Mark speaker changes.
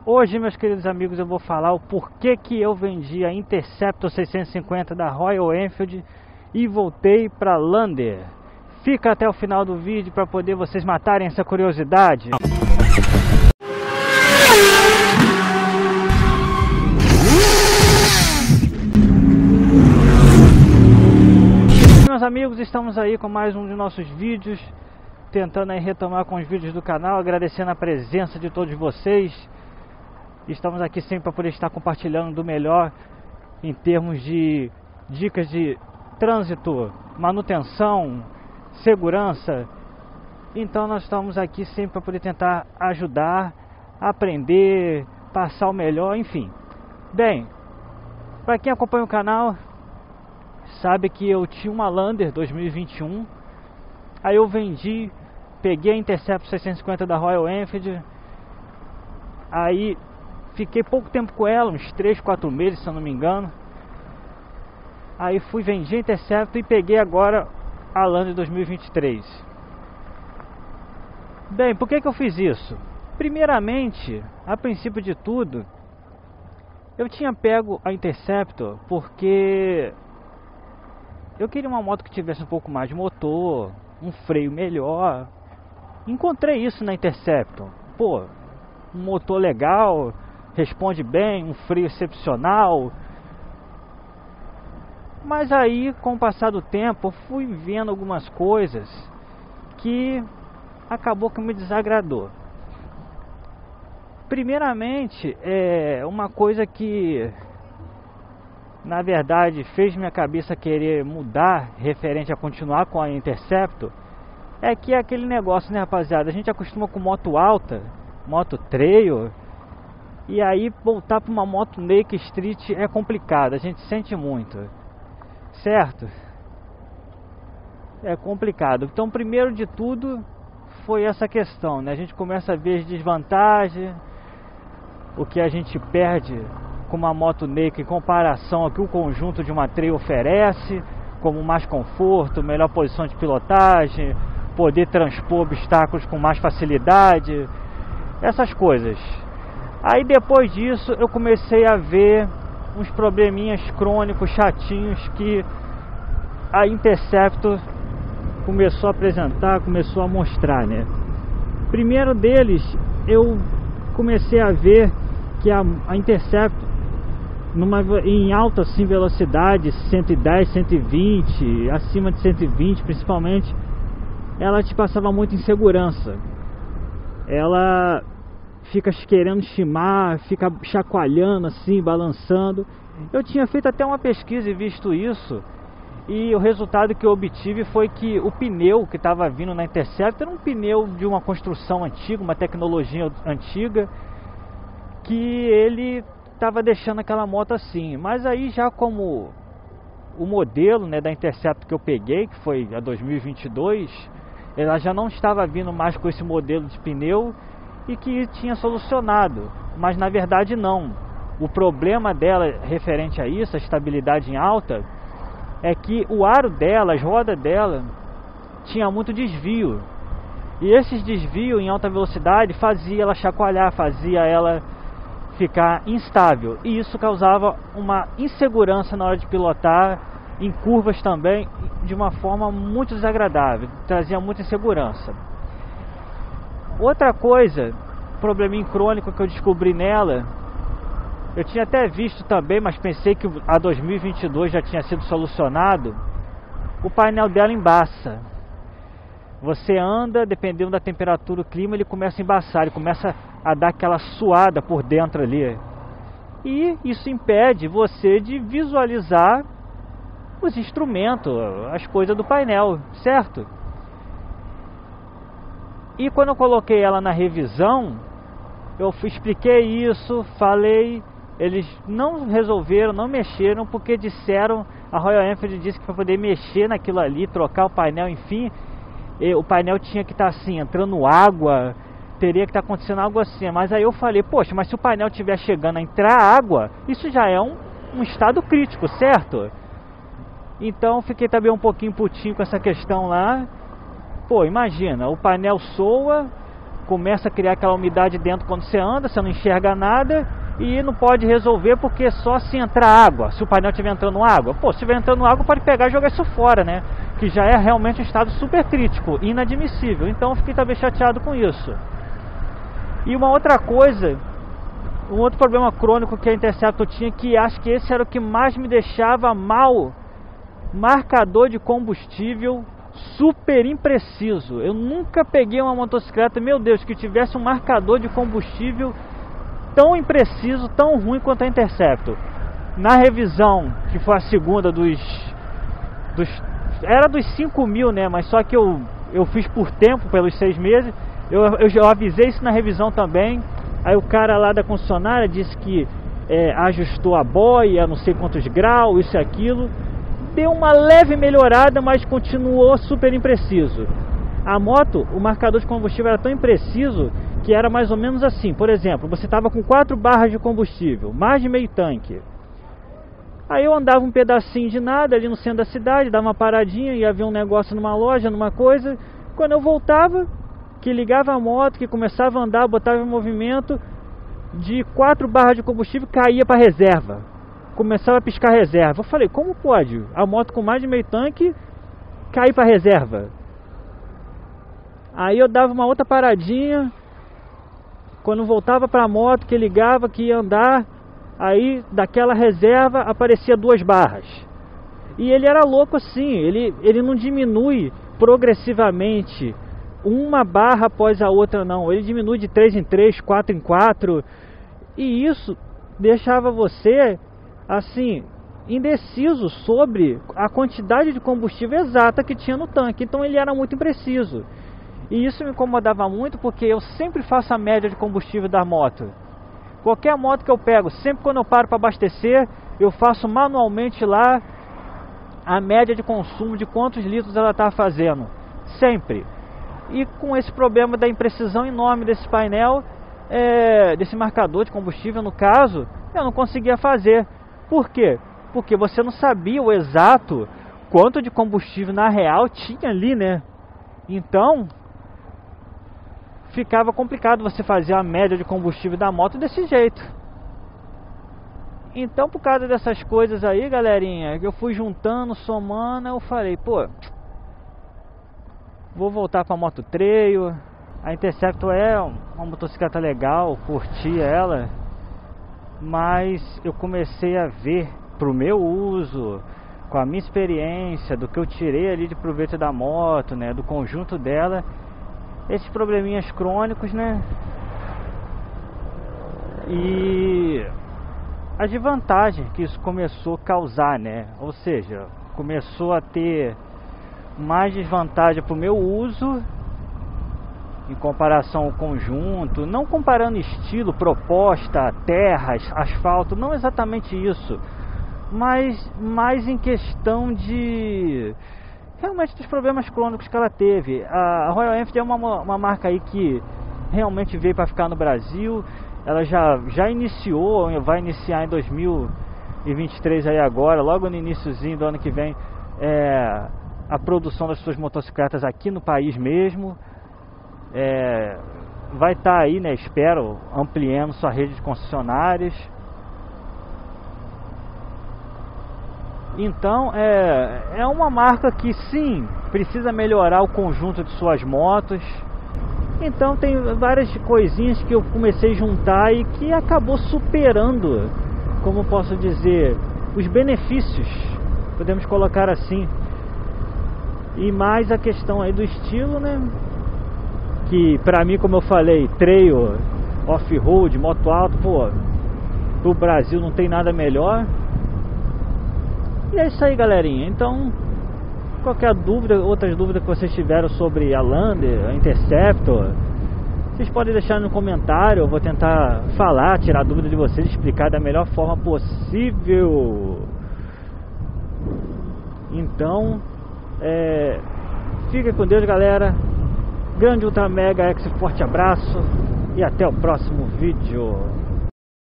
Speaker 1: Hoje, meus queridos amigos, eu vou falar o porquê que eu vendi a Interceptor 650 da Royal Enfield e voltei para Lander. Fica até o final do vídeo para poder vocês matarem essa curiosidade. Meus amigos, estamos aí com mais um de nossos vídeos, tentando aí retomar com os vídeos do canal, agradecendo a presença de todos vocês. Estamos aqui sempre para poder estar compartilhando do melhor em termos de dicas de trânsito, manutenção, segurança. Então nós estamos aqui sempre para poder tentar ajudar, aprender, passar o melhor, enfim. Bem, para quem acompanha o canal, sabe que eu tinha uma Lander 2021. Aí eu vendi, peguei a Interceptor 650 da Royal Enfield. Aí fiquei pouco tempo com ela, uns 3, 4 meses, se eu não me engano. Aí fui vender a Interceptor e peguei agora a Lander 2023. Bem, por que eu fiz isso? Primeiramente, a princípio de tudo, eu tinha pego a Interceptor porque eu queria uma moto que tivesse um pouco mais de motor, um freio melhor. Encontrei isso na Interceptor. Pô, um motor legal, responde bem, um freio excepcional. Mas aí, com o passar do tempo, eu fui vendo algumas coisas que acabou que me desagradou. Primeiramente, uma coisa que na verdade fez minha cabeça querer mudar referente a continuar com a Interceptor, é que é aquele negócio, né, rapaziada? A gente acostuma com moto alta, moto trail, e aí voltar para uma moto naked street é complicado, a gente sente muito, certo? É complicado. Então, primeiro de tudo foi essa questão, né? A gente começa a ver as desvantagens, o que a gente perde com uma moto naked em comparação ao que o conjunto de uma trail oferece, como mais conforto, melhor posição de pilotagem, poder transpor obstáculos com mais facilidade, essas coisas. Aí depois disso eu comecei a ver uns probleminhas crônicos, chatinhos, que a Interceptor começou a apresentar, começou a mostrar, né? Primeiro deles, eu comecei a ver que a Interceptor, em alta assim, velocidade, 110, 120, acima de 120 principalmente, ela te passava muita insegurança. Ela fica querendo estimar, fica chacoalhando assim, balançando. Eu tinha feito até uma pesquisa e visto isso, e o resultado que eu obtive foi que o pneu que estava vindo na Interceptor era um pneu de uma construção antiga, uma tecnologia antiga, que ele estava deixando aquela moto assim. Mas aí, já como o modelo, né, da Interceptor que eu peguei, que foi a 2022, ela já não estava vindo mais com esse modelo de pneu e que tinha solucionado, mas na verdade não. O problema dela referente a isso, a estabilidade em alta, é que o aro dela, as rodas dela, tinha muito desvio, e esses desvios em alta velocidade fazia ela chacoalhar, fazia ela ficar instável, e isso causava uma insegurança na hora de pilotar, em curvas também, de uma forma muito desagradável, trazia muita insegurança. Outra coisa, probleminha crônico que eu descobri nela, eu tinha até visto também, mas pensei que a 2022 já tinha sido solucionado, o painel dela embaça. Você anda, dependendo da temperatura, o clima, ele começa a embaçar, ele começa a dar aquela suada por dentro ali. E isso impede você de visualizar os instrumentos, as coisas do painel, certo? E quando eu coloquei ela na revisão, eu expliquei isso, falei, eles não resolveram, não mexeram, porque disseram, a Royal Enfield disse que para poder mexer naquilo ali, trocar o painel, enfim, o painel tinha que estar assim, entrando água, teria que estar acontecendo algo assim. Mas aí eu falei, poxa, mas se o painel estiver chegando a entrar água, isso já é um estado crítico, certo? Então fiquei também um pouquinho putinho com essa questão lá. Pô, imagina, o painel soa, começa a criar aquela umidade dentro quando você anda, você não enxerga nada e não pode resolver porque só se entrar água, se o painel estiver entrando água. Pô, se estiver entrando água pode pegar e jogar isso fora, né? Que já é realmente um estado super crítico, inadmissível. Então eu fiquei também chateado com isso. E uma outra coisa, um outro problema crônico que a Interceptor tinha, que acho que esse era o que mais me deixava mal: marcador de combustível super impreciso. Eu nunca peguei uma motocicleta, meu Deus, que tivesse um marcador de combustível tão impreciso, tão ruim quanto a Interceptor. Na revisão, que foi a segunda era dos 5.000, né? Mas só que eu fiz por tempo, pelos 6 meses. Eu já avisei isso na revisão também. Aí o cara lá da concessionária disse que ajustou a boia, não sei quantos graus, isso e aquilo. Deu uma leve melhorada, mas continuou super impreciso. A moto, o marcador de combustível era tão impreciso que era mais ou menos assim. Por exemplo, você estava com 4 barras de combustível, mais de meio tanque. Aí eu andava um pedacinho de nada ali no centro da cidade, dava uma paradinha, ia ver um negócio numa loja, numa coisa. Quando eu voltava, que ligava a moto, que começava a andar, botava em movimento, de 4 barras de combustível caía para reserva. Começava a piscar reserva. Eu falei, como pode a moto com mais de meio tanque cair para reserva? Aí eu dava uma outra paradinha. Quando voltava para a moto, que ligava, que ia andar, aí daquela reserva aparecia 2 barras. E ele era louco assim, ele não diminui progressivamente uma barra após a outra, não. Ele diminui de 3 em 3, 4 em 4. E isso deixava você assim, indeciso sobre a quantidade de combustível exata que tinha no tanque. Então ele era muito impreciso. E isso me incomodava muito porque eu sempre faço a média de combustível da moto. Qualquer moto que eu pego, sempre quando eu paro para abastecer, eu faço manualmente lá a média de consumo de quantos litros ela está fazendo. Sempre. E com esse problema da imprecisão enorme desse painel, desse marcador de combustível no caso, eu não conseguia fazer. Por quê? Porque você não sabia o exato quanto de combustível na real tinha ali, né? Então ficava complicado você fazer a média de combustível da moto desse jeito. Então, por causa dessas coisas aí, galerinha, eu fui juntando, somando, eu falei, pô, vou voltar com a moto trail. A Interceptor é uma motocicleta legal, curti ela, mas eu comecei a ver pro meu uso, com a minha experiência, do que eu tirei ali de proveito da moto, né, do conjunto dela, esses probleminhas crônicos, né, e a desvantagem que isso começou a causar, né, ou seja, começou a ter mais desvantagem para o meu uso em comparação ao conjunto, não comparando estilo, proposta, terras, asfalto, não exatamente isso, mas mais em questão de realmente dos problemas crônicos que ela teve. A Royal Enfield é uma marca aí que realmente veio para ficar no Brasil. Ela já iniciou, vai iniciar em 2023 aí agora, logo no iniciozinho do ano que vem, a produção das suas motocicletas aqui no país mesmo. Vai estar aí, né, espero, ampliando sua rede de concessionárias. Então é uma marca que sim, precisa melhorar o conjunto de suas motos. Então tem várias coisinhas que eu comecei a juntar e que acabou superando, como posso dizer, os benefícios, podemos colocar assim. E mais a questão aí do estilo, né, que pra mim, como eu falei, trail, off-road, moto alto, pô, pro Brasil não tem nada melhor. E é isso aí, galerinha. Então, qualquer dúvida, outras dúvidas que vocês tiveram sobre a Lander, a Interceptor, vocês podem deixar no comentário. Eu vou tentar falar, tirar a dúvida de vocês, explicar da melhor forma possível. Então, fica com Deus, galera. Grande Ultra Mega X, forte abraço e até o próximo vídeo.